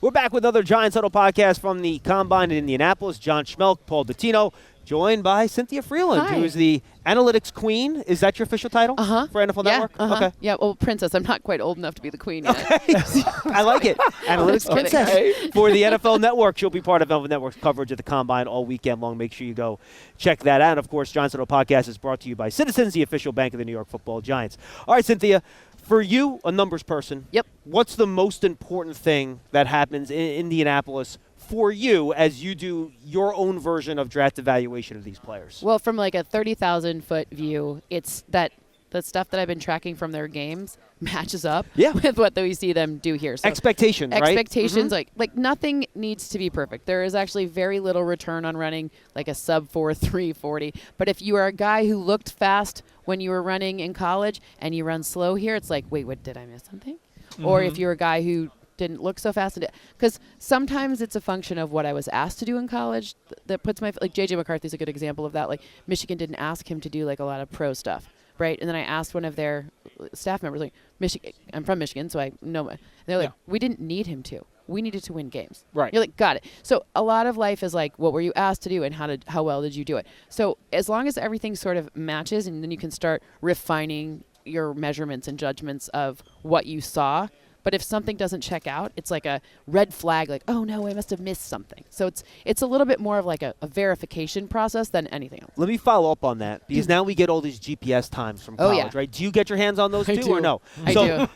We're back with another Giants Huddle podcast from the Combine in Indianapolis. John Schmeelk, Paul Dottino, joined by Cynthia Frelund, who is the analytics queen. Is that your official title for NFL Network? Okay. Yeah, well, princess. I'm not quite old enough to be the queen yet. Okay. I like it. Analytics princess. For the NFL Network. She'll be part of NFL Network's coverage of the Combine all weekend long. Make sure you go check that out. And, of course, Giants Huddle podcast is brought to you by Citizens, the official bank of the New York Football Giants. All right, Cynthia. For you, a numbers person, what's the most important thing that happens in Indianapolis for you as you do your own version of draft evaluation of these players? Well, from like a 30,000-foot view, it's that the stuff that I've been tracking from their games matches up with what we see them do here. So expectations, right? Expectations, like nothing needs to be perfect. There is actually very little return on running like a sub 4.3 40. But if you are a guy who looked fast when you were running in college and you run slow here, it's like, wait, what, did I miss something? Or if you're a guy who didn't look so fast, because sometimes it's a function of what I was asked to do in college that puts my, like J.J. McCarthy's a good example of that. Like Michigan didn't ask him to do like a lot of pro stuff. Right, and then I asked one of their staff members, like, Michigan. I'm from Michigan, so I know. And they're like, we didn't need him to. We needed to win games. Right. You're like, got it. So a lot of life is like, what were you asked to do, and how well did you do it? So as long as everything sort of matches, and then you can start refining your measurements and judgments of what you saw. But if something doesn't check out, it's like a red flag, like, oh, no, I must have missed something. So it's a little bit more of like a verification process than anything else. Let me follow up on that, because now we get all these GPS times from college, right? Do you get your hands on those too or no? I do.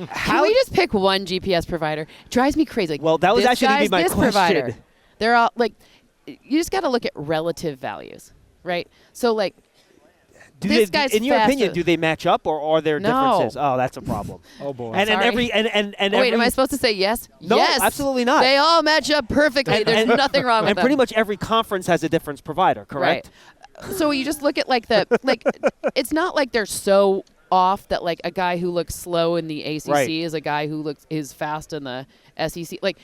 Can we just pick one GPS provider? It drives me crazy. Like, well, that was actually going to be my question. Provider. They're all, like, you just got to look at relative values, right? So, like, in your opinion, do they match up, or are there differences? Oh, that's a problem. Oh boy. And wait, am I supposed to say yes? No, yes, absolutely not. They all match up perfectly. There's nothing wrong with them. And pretty much every conference has a difference provider, correct? Right. So you just look at like it's not like they're so off that like a guy who looks slow in the ACC is a guy who is fast in the SEC. Like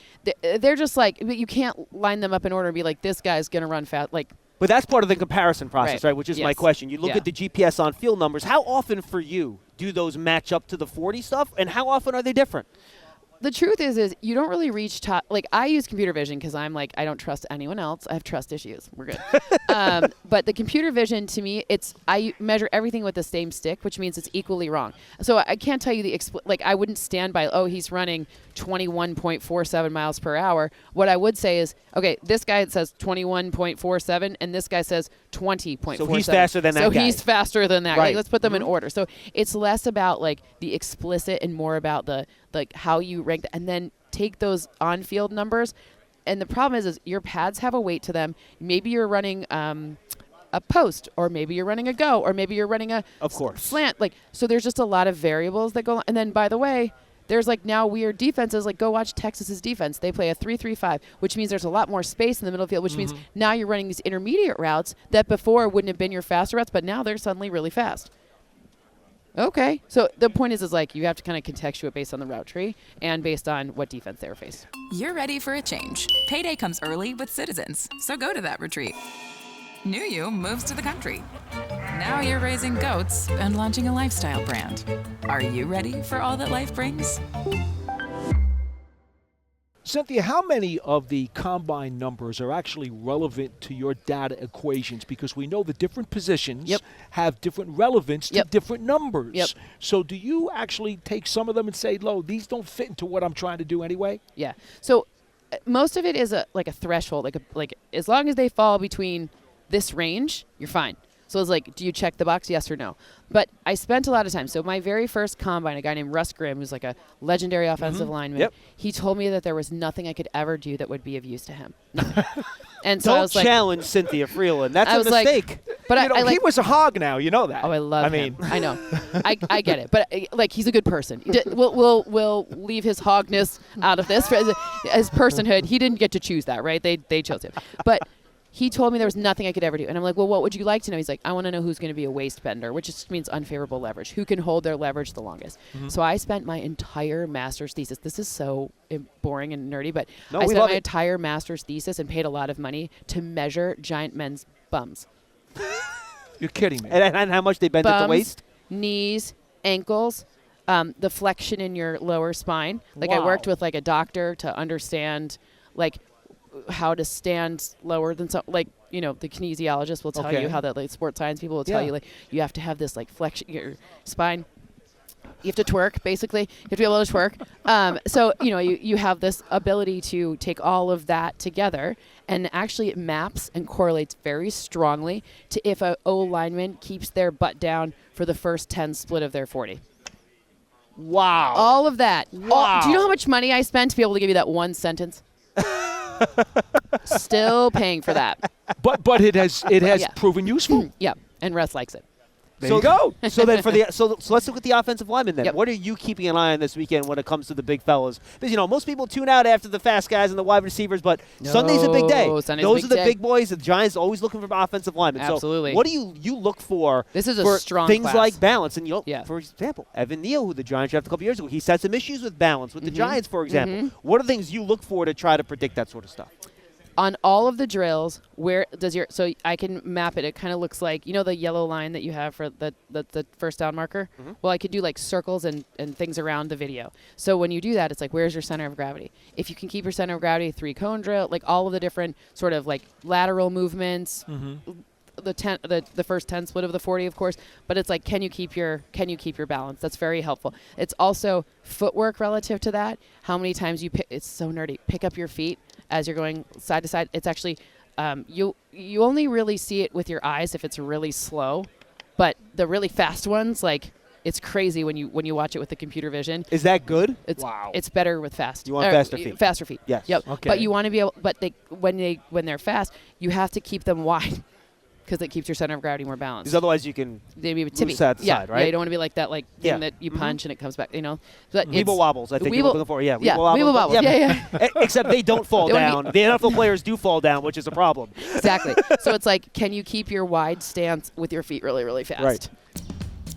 they're just like, you can't line them up in order and be like, this guy's gonna run fast. Like. But that's part of the comparison process, right? Which is my question. You look at the GPS on field numbers. How often for you do those match up to the 40 stuff, and how often are they different? The truth is you don't really reach top. Like, I use computer vision because I'm like, I don't trust anyone else. I have trust issues. We're good. But the computer vision, to me, I measure everything with the same stick, which means it's equally wrong. So I can't tell you I wouldn't stand by, he's running 21.47 miles per hour. What I would say is, okay, this guy says 21.47, and this guy says 20.47. So he's faster than that guy. So he's faster than that guy. Right. Let's put them in order. So it's less about like the explicit and more about the like how you rank and then take those on-field numbers. And the problem is your pads have a weight to them. Maybe you're running a post, or maybe you're running a go, or maybe you're running a slant. Like, so there's just a lot of variables that go on. And then, by the way, there's like now weird defenses. Like, go watch Texas's defense. They play a 3-3-5, which means there's a lot more space in the middle of the field, which means now you're running these intermediate routes that before wouldn't have been your faster routes, but now they're suddenly really fast. Okay. So the point is like you have to kind of contextuate based on the route tree and based on what defense they were faced. You're ready for a change. Payday comes early with Citizens, so go to that retreat. New you moves to the country. Now you're raising goats and launching a lifestyle brand. Are you ready for all that life brings? Cynthia, how many of the combine numbers are actually relevant to your data equations? Because we know the different positions have different relevance to different numbers. So do you actually take some of them and say, these don't fit into what I'm trying to do anyway? Yeah. So most of it is a threshold. Like as long as they fall between this range, you're fine. So it's like, do you check the box, yes or no? But I spent a lot of time. So my very first combine, a guy named Russ Grimm, who's like a legendary offensive lineman, he told me that there was nothing I could ever do that would be of use to him. And so Don't I was like, challenge Cynthia Frelund. That's a mistake. But he was a hog now. You know that. Oh, I love him. I know. I get it. But like, he's a good person. We'll leave his hogness out of this. As personhood, he didn't get to choose that, right? They chose him. But he told me there was nothing I could ever do. And I'm like, well, what would you like to know? He's like, I want to know who's going to be a waist bender, which just means unfavorable leverage. Who can hold their leverage the longest? So I spent my entire master's thesis. This is so boring and nerdy, but I spent my entire master's thesis and paid a lot of money to measure giant men's bums. You're kidding me. And how much they bend at the waist? Knees, ankles, the flexion in your lower spine. Like I worked with like a doctor to understand like how to stand lower than some, like, you know, the kinesiologist will tell you how that, like sports science people will tell you, like, you have to have this like flexion, your spine. You have to twerk, basically. You have to be able to twerk. So, you know, you have this ability to take all of that together, and actually it maps and correlates very strongly to if a O lineman keeps their butt down for the first 10 split of their 40. Wow. All of that. Wow. Do you know how much money I spent to be able to give you that one sentence? Still paying for that. But it has proven useful. Yeah, and Russ likes it. There you go. So then so let's look at the offensive linemen then. What are you keeping an eye on this weekend when it comes to the big fellas? Because, you know, most people tune out after the fast guys and the wide receivers, but Sunday's a big day. Those are the big boys. The Giants always looking for offensive linemen. Absolutely. So what do you look for? This is a for strong things class. like balance. And, you know, for example, Evan Neal, who the Giants drafted a couple years ago, he's had some issues with balance with the Giants, for example. What are the things you look for to try to predict that sort of stuff? On all of the drills, where does your, so I can map it. It kind of looks like, you know, the yellow line that you have for the first down marker? Well, I could do like circles and things around the video. So when you do that, it's like, where's your center of gravity? If you can keep your center of gravity, 3-cone drill, like all of the different sort of like lateral movements, the first 10 split of the 40, of course, but it's like, can you keep your balance? That's very helpful. It's also footwork relative to that. How many times you pick, it's so nerdy, pick up your feet as you're going side to side. It's actually, you only really see it with your eyes if it's really slow, but the really fast ones, like, it's crazy when you watch it with the computer vision. Is that good? It's better with fast. You want faster feet. Faster feet. Yes. Yep. Okay. But you want to be able, but when they're fast, you have to keep them wide, because it keeps your center of gravity more balanced. Because otherwise you can tippy side to side, right? Yeah, you don't want to be like that, like thing that you punch and it comes back, you know. But Weeble wobbles, I think you're looking for. Yeah, Weeble wobbles. Yeah. Except they don't fall down. The NFL players do fall down, which is a problem. Exactly. So it's like, can you keep your wide stance with your feet really, really fast? Right.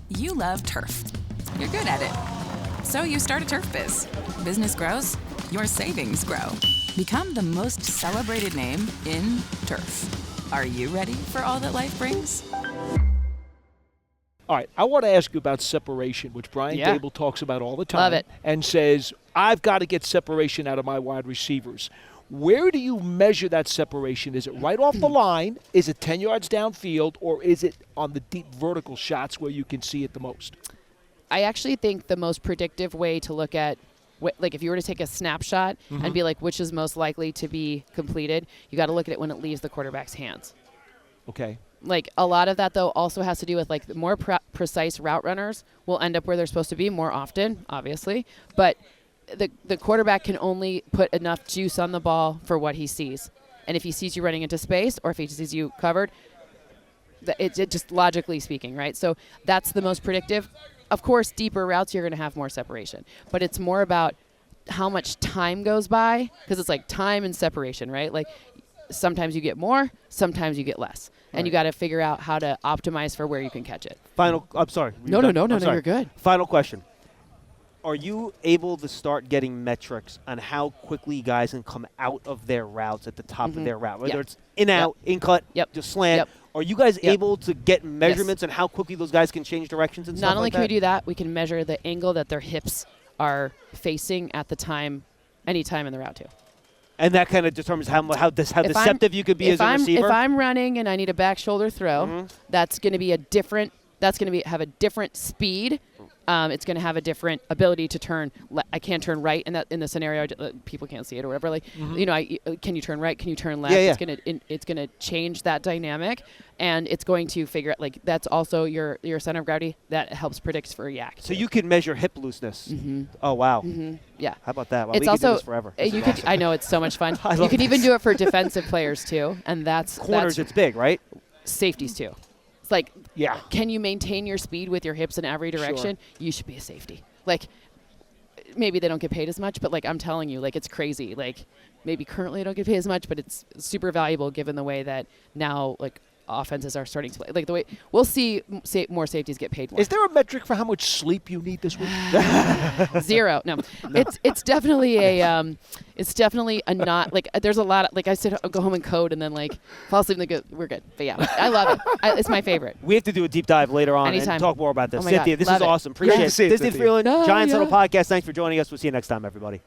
You love turf. You're good at it. So you start a turf biz. Business grows, your savings grow. Become the most celebrated name in turf. Are you ready for all that life brings? All right, I want to ask you about separation, which Brian Dable talks about all the time. Love it. And says, I've got to get separation out of my wide receivers. Where do you measure that separation? Is it right off the line? Is it 10 yards downfield? Or is it on the deep vertical shots where you can see it the most? I actually think the most predictive way to look at, like if you were to take a snapshot and be like, which is most likely to be completed, you got to look at it when it leaves the quarterback's hands. Okay. Like a lot of that, though, also has to do with like the more precise route runners will end up where they're supposed to be more often, obviously. But the quarterback can only put enough juice on the ball for what he sees. And if he sees you running into space or if he sees you covered, it just logically speaking, right? So that's the most predictive. Of course, deeper routes, you're going to have more separation. But it's more about how much time goes by, because it's like time and separation, right? Like sometimes you get more, sometimes you get less. And you got to figure out how to optimize for where you can catch it. I'm sorry. No, you're good. Final question. Are you able to start getting metrics on how quickly guys can come out of their routes at the top of their route? Whether it's in, out, in cut, just slant. Are you guys able to get measurements on how quickly those guys can change directions and stuff like that? Not only can we do that, we can measure the angle that their hips are facing at the time, any time in the route too. And that kind of determines how deceptive you could be as a receiver? If I'm running and I need a back shoulder throw, that's going to be have a different speed. It's going to have a different ability to turn. I can't turn right in the scenario. People can't see it or whatever. Like, you know, can you turn right? Can you turn left? It's going to change that dynamic, and it's going to figure out, like, that's also your center of gravity that helps predict for a yak. So you can measure hip looseness. Oh wow. Yeah. How about that? Well, it's we also can do this forever. Awesome. I know, it's so much fun. You can even do it for defensive players too, and that's corners. It's big, right? Safeties too. Like, can you maintain your speed with your hips in every direction? Sure. You should be a safety. Like, maybe they don't get paid as much, but like I'm telling you, like, it's crazy. Like, maybe currently they don't get paid as much, but it's super valuable given the way that now, like, offenses are starting to play. Like the way we'll see more safeties get paid more. Is there a metric for how much sleep you need this week? 0. No. It's definitely a not like there's a lot of, like I said, I'll go home and code and then like fall asleep and then we're good. But yeah, I love it. It's my favorite. We have to do a deep dive later on Anytime. and talk more about this. Oh my Cynthia, God, this love is it. awesome. Appreciate it. Great to see you, Cynthia Cynthia. Frelund, No, Giants yeah. Huddle Podcast. Thanks for joining us. We'll see you next time, everybody.